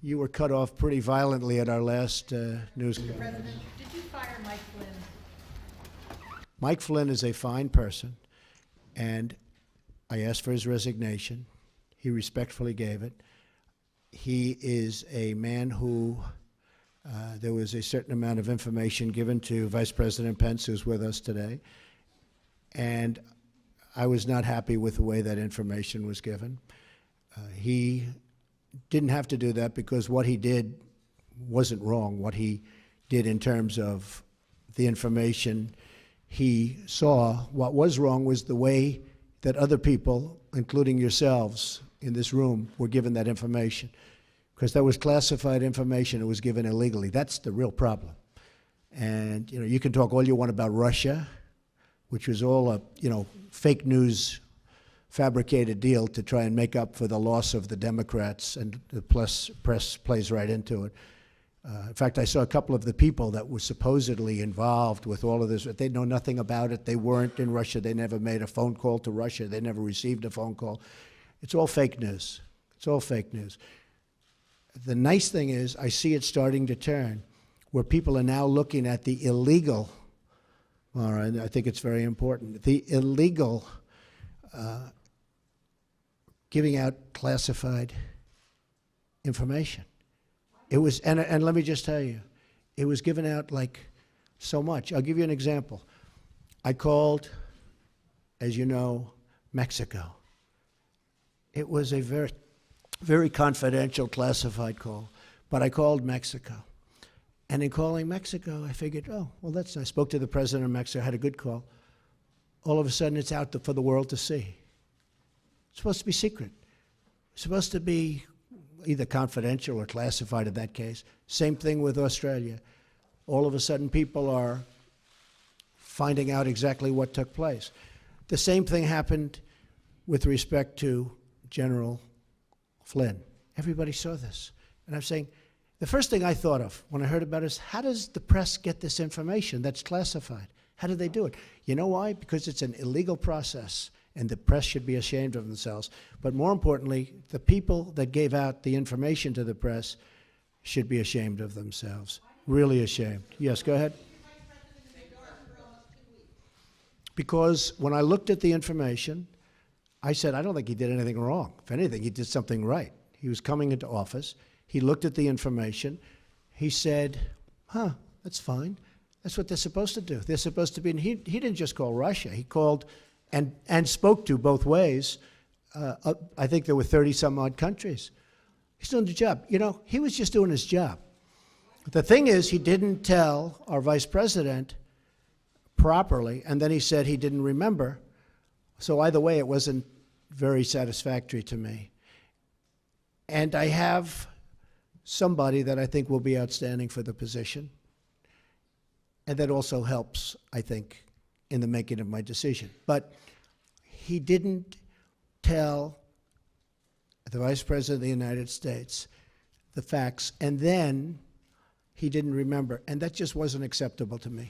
You were cut off pretty violently at our last news. Mr. President, did you fire Mike Flynn? Mike Flynn is a fine person, and I asked for his resignation. He respectfully gave it. He is a man who, there was a certain amount of information given to Vice President Pence, who's with us today, and I was not happy with the way that information was given. He didn't have to do that because what he did wasn't wrong. What he did in terms of the information he saw, what was wrong was the way that other people, including yourselves in this room, were given that information. Because that was classified information, it was given illegally. That's the real problem. And you can talk all you want about Russia, which was all a fake news, fabricated deal to try and make up for the loss of the Democrats, and the press plays right into it. In fact, I saw a couple of the people that were supposedly involved with all of this. They know nothing about it. They weren't in Russia. They never made a phone call to Russia. They never received a phone call. It's all fake news. It's all fake news. The nice thing is I see it starting to turn, where people are now looking at the illegal, all right, I think it's very important, the illegal giving out classified information. It was, and let me just tell you, it was given out like so much. I'll give you an example. I called, as you know, Mexico. It was a very, very confidential, classified call, but I called Mexico. And in calling Mexico, I figured, oh, well, that's nice. I spoke to the president of Mexico, had a good call. All of a sudden, it's out for the world to see. It's supposed to be secret. It's supposed to be either confidential or classified in that case. Same thing with Australia. All of a sudden, people are finding out exactly what took place. The same thing happened with respect to General Flynn. Everybody saw this. And I'm saying, the first thing I thought of when I heard about it is, how does the press get this information that's classified? How do they do it? You know why? Because it's an illegal process, and the press should be ashamed of themselves. But more importantly, the people that gave out the information to the press should be ashamed of themselves. Really ashamed. Yes, go ahead. Because when I looked at the information, I said, I don't think he did anything wrong. If anything, he did something right. He was coming into office. He looked at the information. He said, huh, that's fine. That's what they're supposed to do. They're supposed to be, and he didn't just call Russia. He called and spoke to both ways. I think there were 30-some-odd countries. He's doing the job. He was just doing his job. The thing is, he didn't tell our vice president properly, and then he said he didn't remember. So either way, it wasn't very satisfactory to me. And I have somebody that I think will be outstanding for the position. And that also helps, I think, in the making of my decision. But he didn't tell the Vice President of the United States the facts, and then he didn't remember. And that just wasn't acceptable to me.